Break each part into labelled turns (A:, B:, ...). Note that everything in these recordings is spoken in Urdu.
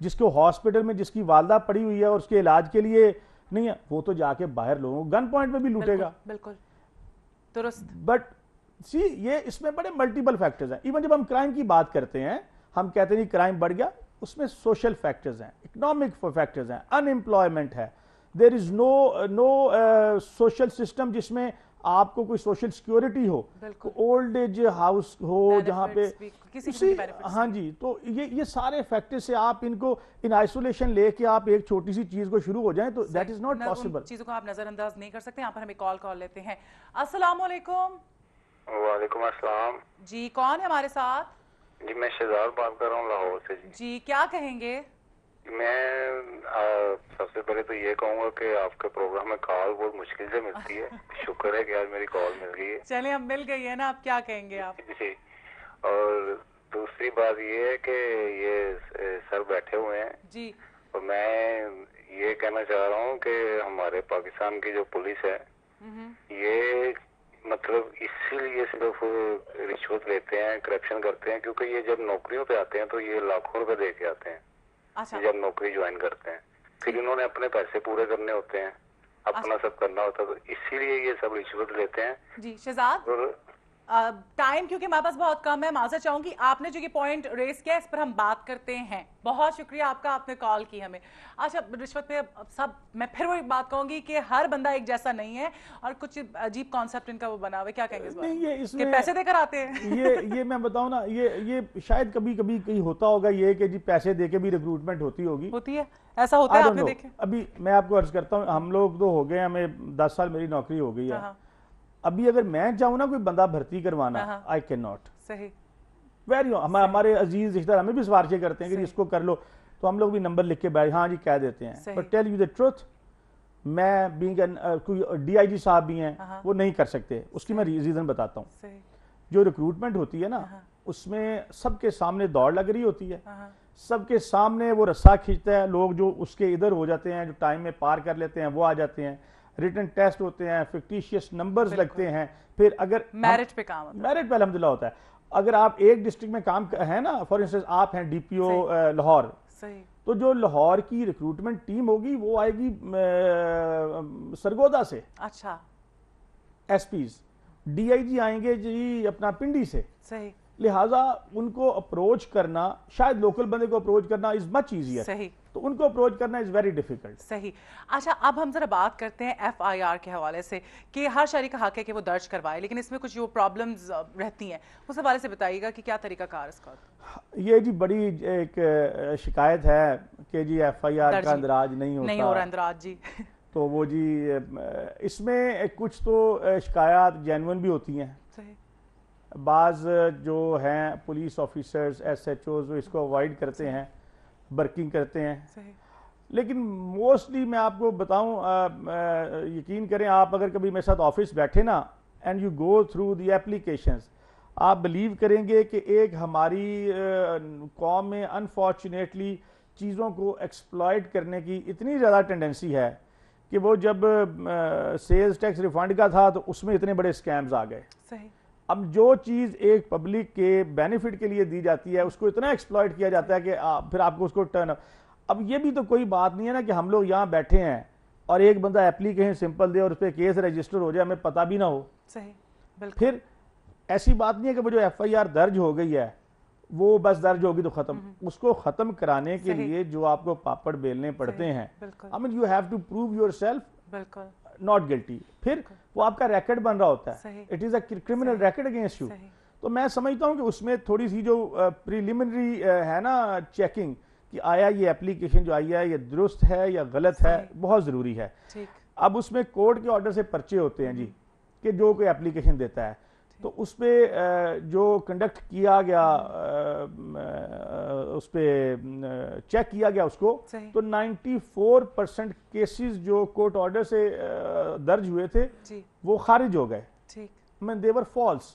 A: جس کو ہاسپٹل میں جس کی والدہ پڑی ہوئی ہے اور اس کے علاج کے لیے نہیں ہے، وہ تو جا کے باہر لوگوں گن پوائنٹ پہ بھی لوٹے گا.
B: بالکل درست.
A: بٹ یہ اس میں بڑے ملٹیپل فیکٹرز ہیں. ایون جب ہم کرائم کی بات کرتے ہیں، ہم کہتے ہیں کرائم بڑھ گیا، اس میں سوشل فیکٹرز ہیں، اکنامک فیکٹرز ہیں، ان امپلائمنٹ ہے. دیر از نو سوشل سسٹم جس میں آپ کو کوئی سوشل سیکیورٹی ہو، اولڈ ایج ہاؤس ہو جہاں پہ ہاں جی. تو یہ سارے فیکٹر سے آپ ان کو ان آئسولیشن لے کے آپ ایک چھوٹی سی چیز کو شروع ہو جائیں تو دیٹ از ناٹ پاسبل.
B: چیزوں کو آپ نظر انداز نہیں کر سکتے. یہاں پر ہمیں کال لیتے ہیں. السلام علیکم.
C: وعلیکم السلام.
B: جی کون ہے ہمارے ساتھ؟
C: جی میں شہزاد بات کر رہا ہوں لاہور سے.
B: جی کیا کہیں گے؟
C: میں سب سے پہلے تو یہ کہوں گا کہ آپ کے پروگرام میں کال بہت مشکل سے ملتی ہے. شکر ہے کہ آج میری کال مل گئی ہے.
B: چلیں اب مل گئی ہے نا، اب کیا کہیں گے آپ؟
C: جی. اور دوسری بات یہ ہے کہ یہ سر بیٹھے ہوئے ہیں
B: جی،
C: اور میں یہ کہنا چاہ رہا ہوں کہ ہمارے پاکستان کی جو پولیس ہے یہ مطلب اسی لیے صرف رشوت لیتے ہیں، کرپشن کرتے ہیں، کیونکہ یہ جب نوکریوں پہ آتے ہیں تو یہ لاکھوں روپے دے کے آتے ہیں. جب نوکری جوائن کرتے ہیں پھر انہوں نے اپنے پیسے پورے کرنے ہوتے ہیں، اپنا سب کرنا ہوتا ہے، تو اسی لیے یہ سب رشوت لیتے ہیں.
B: جی شہزاد، ٹائم کیونکہ ہمارے پاس بہت کم ہے، معذرت چاہوں گی، آپ نے جو یہ پوائنٹ ریز کیا اس پر ہم بات کرتے ہیں. بہت شکریہ آپ کا، آپ نے کال کی ہمیں. اچھا رشوت پہ سب میں پھر وہی بات کہوں گی کہ ہر بندہ ایک جیسا نہیں ہے اور کچھ عجیب کانسیپٹ ان کا وہ بنا ہوئے. کیا کہیں گے اس بات کہ پیسے دے کر آتے ہیں؟
A: یہ میں بتاؤں نا، یہ شاید کبھی کہیں ہوتا ہوگا یہ کہ جی پیسے دے کے بھی ریکروٹمنٹ ہوتی ہے،
B: ایسا ہوتا ہے. آپ نے دیکھے
A: ابھی میں آپ کو عرض کرتا ہوں، ہم لوگ تو ہو گئے، ہمیں 10 سال میری نوکری ہو گئی ہے. ابھی اگر میں چاہوں نا کوئی بندہ بھرتی کروانا، آئی کین ناٹ.
B: صحیح.
A: ویری ہمارے عزیز رشتہ دار ہمیں بھی سفارشیں کرتے ہیں کہ اس کو کر لو، تو ہم لوگ بھی نمبر لکھ کے بیٹھ ہاں جی کہہ دیتے ہیں. But tell you the truth, میں بینگ کوئی ڈی آئی جی صاحب بھی ہیں وہ نہیں کر سکتے. اس کی میں ریزن بتاتا ہوں. جو ریکروٹمنٹ ہوتی ہے نا اس میں سب کے سامنے دوڑ لگ رہی ہوتی ہے، سب کے سامنے وہ رسا کھینچتا ہے، لوگ جو اس کے ادھر ہو جاتے ہیں، جو ٹائم میں پار کر لیتے ہیں وہ آ جاتے ہیں. ریٹن ٹیسٹ ہوتے ہیں، فکٹیشیس نمبرز لگتے ہیں. پھر اگر
B: میرٹ پہ کام ہوتا ہے،
A: میرٹ پہ الحمدللہ ہوتا ہے. اگر آپ ایک ڈسٹرکٹ میں کام ہے نا، فار انسٹنس آپ ہیں ڈی پی او لاہور، تو جو لاہور کی ریکروٹمنٹ ٹیم ہوگی وہ آئے گی سرگودا سے.
B: اچھا.
A: ایس پیز ڈی آئی جی آئیں گے جی اپنا پنڈی سے.
B: صحیح.
A: لہٰذا ان کو اپروچ کرنا، شاید لوکل بندے کو اپروچ کرنا از مچ ایزیئر.
B: صحیح.
A: تو ان کو اپروچ کرنا از ویری ڈیفیکلٹ.
B: صحیح. اچھا اب ہم ذرا بات کرتے ہیں ایف آئی آر کے حوالے سے کہ ہر شہری کا حق ہے کہ وہ درج کروائے، لیکن اس میں کچھ جو پرابلمز رہتی ہیں اس حوالے سے بتائیے گا کہ کیا طریقہ کار اس کا؟
A: یہ جی بڑی ایک شکایت ہے کہ جی ایف آئی آر کا اندراج نہیں
B: ہو رہا اندراج. جی
A: تو وہ جی اس میں کچھ تو شکایات جینون بھی ہوتی ہیں. بعض جو ہیں police officers S H Os وہ اس کو اوائڈ کرتے ہیں، برکنگ کرتے ہیں. لیکن موسٹلی میں آپ کو بتاؤں، یقین کریں آپ اگر کبھی میرے ساتھ آفس بیٹھے نا and you go through the applications, آپ بلیو کریں گے کہ ایک ہماری قوم میں انفارچونیٹلی چیزوں کو ایکسپلائٹ کرنے کی اتنی زیادہ ٹینڈنسی ہے کہ وہ جب سیلز ٹیکس ریفنڈ کا تھا تو اس میں اتنے بڑے اسکیمز آ گئے. اب جو چیز ایک پبلک کے بینیفٹ کے لیے دی جاتی ہے اس کو اتنا ایکسپلائٹ کیا جاتا ہے کہ پھر آپ کو اس کو ٹرن. اب یہ بھی تو کوئی بات نہیں ہے نا کہ ہم لوگ یہاں بیٹھے ہیں اور ایک بندہ اپلیکیشن سمپل دے اور اس پہ کیس رجسٹر ہو جائے، ہمیں پتہ بھی نہ ہو. پھر ایسی بات نہیں ہے کہ وہ جو ایف آئی آر درج ہو گئی ہے وہ بس درج ہوگی تو ختم. اس کو ختم کرانے کے لیے جو آپ کو پاپڑ بیلنے پڑتے ہیں، I mean you have to prove yourself not guilty. پھر وہ آپ کا ریکارڈ بن رہا ہوتا ہے، it is a criminal record against you. تو میں سمجھتا ہوں کہ اس میں تھوڑی سی جو پریلیمنری ہے نا چیکنگ کہ آیا یہ اپلیکیشن جو آئی ہے یہ درست ہے یا غلط ہے، بہت ضروری ہے. اب اس میں کورٹ کے آرڈر سے پرچے ہوتے ہیں جی کہ جو کوئی اپلیکیشن دیتا ہے تو اس پہ جو کنڈکٹ کیا گیا، اس پہ چیک کیا گیا اس کو، تو 94% کیسز جو کورٹ آرڈر سے درج ہوئے تھے وہ خارج ہو گئے. they were false.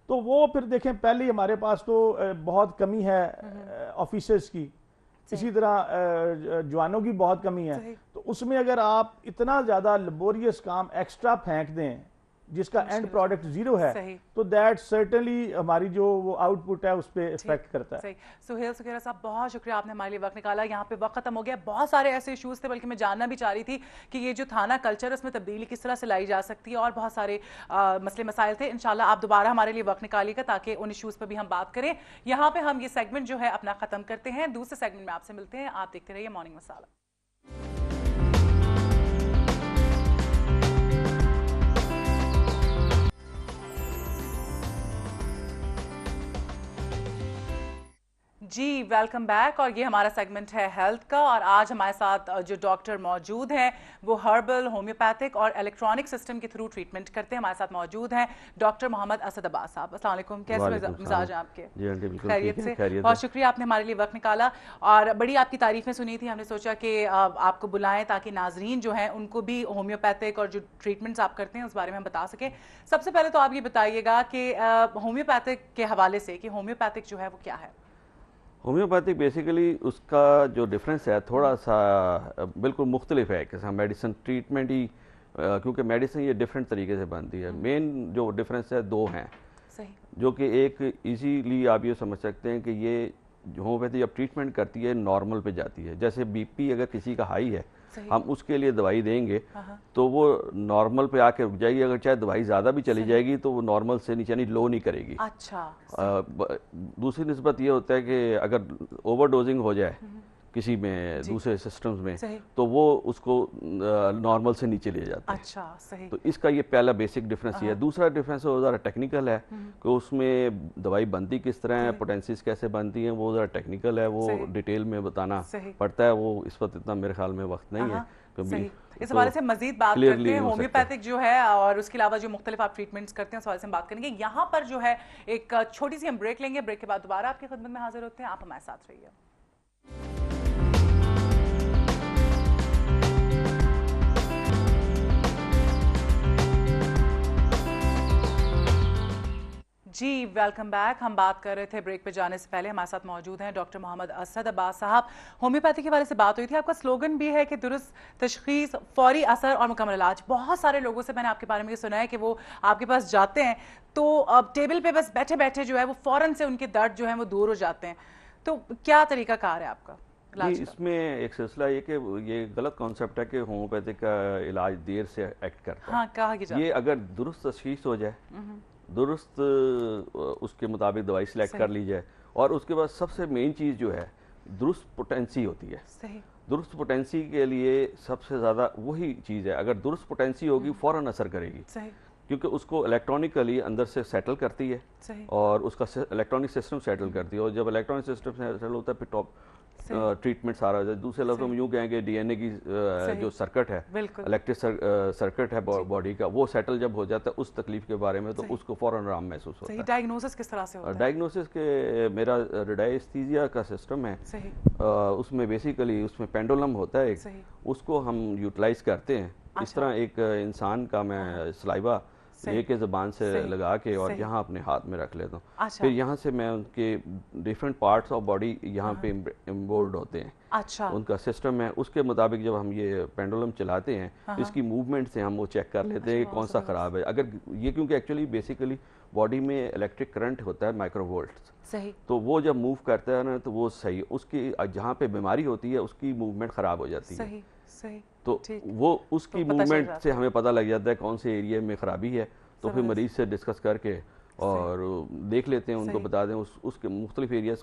A: تو وہ پھر دیکھیں پہلے ہی ہمارے پاس تو بہت کمی ہے آفیسرز کی، اسی طرح جوانوں کی بہت کمی ہے. تو اس میں اگر آپ اتنا زیادہ لیبوریس کام ایکسٹرا پھینک دیں جس کا اینڈ پروڈکٹ زیرو ہے تو دیٹ سرٹنلی ہماری جو وہ آؤٹ پٹ ہے اس پہ افیکٹ کرتا ہے.
B: سہیل سکھیرا صاحب بہت شکریہ, آپ نے ہمارے لیے وقت نکالا. یہاں پہ وقت ختم ہو گیا. بہت سارے ایسے ایشوز تھے, بلکہ میں جاننا بھی چاہ رہی تھی کہ یہ جو تھانہ کلچر ہے اس میں تبدیلی کس طرح سے لائی جا سکتی ہے, اور بہت سارے مسئلے مسائل تھے. انشاءاللہ آپ دوبارہ ہمارے لیے وقت نکالیے گا تاکہ ان ایشوز پہ بھی ہم بات کریں. یہاں پہ ہم یہ سیگمنٹ جو ہے اپنا ختم کرتے ہیں. دوسرے سیگمنٹ میں آپ سے ملتے ہیں. آپ دیکھتے رہیے مارننگ مسالہ. جی ویلکم بیک, اور یہ ہمارا سیگمنٹ ہے ہیلتھ کا, اور آج ہمارے ساتھ جو ڈاکٹر موجود ہیں وہ ہربل, ہومیوپیتھک اور الیکٹرانک سسٹم کے تھرو ٹریٹمنٹ کرتے ہیں. ہمارے ساتھ موجود ہیں ڈاکٹر محمد اسد عباس صاحب. السلام علیکم, کیسے مزاج ہیں آپ کے؟ خیریت سے. بہت شکریہ آپ نے ہمارے لیے وقت نکالا, اور بڑی آپ کی تعریفیں سنی تھی. ہم نے سوچا کہ آپ کو بلائیں تاکہ ناظرین جو ہیں ان کو بھی ہومیوپیتھک اور جو ٹریٹمنٹس آپ کرتے ہیں اس بارے میں ہم بتا سکیں. سب سے پہلے تو آپ یہ بتائیے گا کہ ہومیوپیتھک کے حوالے سے کہ ہومیوپیتھک جو ہے وہ کیا ہے؟
D: ہومیوپیتھک بیسیکلی اس کا جو ڈفرینس ہے تھوڑا سا بالکل مختلف ہے کہ میڈیسن ٹریٹمنٹ ہی, کیونکہ میڈیسن یہ ڈفرینٹ طریقے سے بنتی ہے. مین جو ڈفرینس ہے دو ہیں, جو کہ ایک ایزیلی آپ یہ سمجھ سکتے ہیں کہ یہ ہومیوپیتھی جب ٹریٹمنٹ کرتی ہے نارمل پہ جاتی ہے. جیسے بی پی اگر کسی کا ہائی ہے ہم اس کے لیے دوائی دیں گے تو وہ نارمل پہ آ کے رک جائے گی. اگر چاہے دوائی زیادہ بھی چلی جائے گی تو وہ نارمل سے نیچے لو نہیں کرے گی. دوسری نسبت یہ ہوتا ہے کہ اگر اوور ڈوزنگ ہو جائے کسی میں دوسرے سسٹمز میں تو وہ اس کو نارمل سے نیچے لے جاتا ہے. تو اس کا یہ پہلا بیسک ڈفرینس یہ ہے. دوسرا ڈفرینس وہ ذرا ٹیکنیکل ہے کہ اس میں دوائی بنتی کس طرح ہے, پوٹینسیز کیسے بنتی ہیں, وہ ذرا ٹیکنیکل ہے, وہ ڈیٹیل میں بتانا پڑتا ہے. وہ اس وقت اتنا میرے خیال میں وقت نہیں ہے.
B: اس حوالے سے مزید بات کرتے ہیں ہومیوپیتھک جو ہے اور اس کے علاوہ جو مختلف آپ ٹریٹمنٹس کرتے ہیں اس حوالے سے ہم بات کریں گے. یہاں پر جو ہے ایک چھوٹی سی ہم بریک لیں گے. بریک کے بعد دوبارہ آپ کی خدمت میں حاضر ہوتے ہیں. آپ ہمارے ساتھ رہیے. جی ویلکم بیک. ہم بات کر رہے تھے بریک پہ جانے سے پہلے, ہمارے ساتھ موجود ہیں ڈاکٹر محمد اسد عباس صاحب. ہومیوپیتھی کے بارے سے بات ہوئی تھی. آپ کا سلوگن بھی ہے کہ درست تشخیص, فوری اثر اور مکمل علاج. بہت سارے لوگوں سے میں نے آپ کے بارے میں یہ سنا ہے کہ وہ آپ کے پاس جاتے ہیں تو ٹیبل پہ بس بیٹھے بیٹھے جو ہے وہ فوراً سے ان کے درد جو ہیں وہ دور ہو جاتے ہیں. تو کیا طریقہ کار ہے آپ کا؟
D: اس میں ایک سلسلہ یہ کہ یہ غلط کانسیپٹ ہے کہ ہومیوپیتھک کا علاج دیر سے ایکٹ کرتا ہے.
B: ہاں کہا کہ
D: یہ اگر درست تشخیص ہو جائے, درست اس کے مطابق دوائی سلیکٹ کر لی جائے, اور اس کے بعد سب سے مین چیز جو ہے درست پوٹینسی ہوتی ہے. درست پوٹینسی کے لیے سب سے زیادہ وہی چیز ہے. اگر درست پوٹینسی ہوگی فوراً اثر کرے گی, کیونکہ اس کو الیکٹرانکلی اندر سے سیٹل کرتی ہے اور اس کا الیکٹرانک سسٹم سیٹل کرتی ہے. اور جب الیکٹرانک سسٹم سیٹل ہوتا ہے پھر ٹاپ ٹریٹمنٹ سارا ہو جائے. دوسرے لفظوں میں یوں کہیں کہ ڈی این اے کی جو سرکٹ ہے, الیکٹرک سرکٹ ہے باڈی کا, وہ سیٹل جب ہو جاتا ہے اس تکلیف کے بارے میں تو اس کو فوراً آرام محسوس ہوتا ہے.
B: ڈائگنوسس کس طرح سے ہوتا ہے؟
D: ڈائگنوسس کے میرا ریڈائستھیزیا کا سسٹم ہے, اس میں بیسیکلی اس میں پینڈولم ہوتا ہے ایک, اس کو ہم یوٹیلائز کرتے ہیں. اس طرح ایک انسان کا میں سلائیوا ایک زبان سے لگا کے اور یہاں اپنے ہاتھ میں رکھ لیتا ہوں. پھر یہاں سے میں ان کے ڈیفرنٹ پارٹس آف باڈی یہاں پہ امبورڈ ہوتے ہیں, ان کا سسٹم ہے. اس کے مطابق جب ہم یہ پینڈولم چلاتے ہیں اس کی موومنٹ سے ہم وہ چیک کر لیتے ہیں کہ کون سا خراب ہے. اگر یہ کیونکہ ایکچولی بیسیکلی باڈی میں الیکٹرک کرنٹ ہوتا ہے مائکرو وولٹس, تو وہ جب موو کرتا ہے نا تو وہ صحیح, اس کی جہاں پہ بیماری ہوتی ہے اس کی موومنٹ خراب ہو جاتی ہے. تو وہ اس کی موومنٹ سے ہمیں پتہ لگ جاتا ہے کون سے ایریا میں خرابی ہے. تو پھر مریض سے ڈسکس کر کے اور دیکھ لیتے ہیں, ان کو بتا دیں اس کے مختلف ایریاز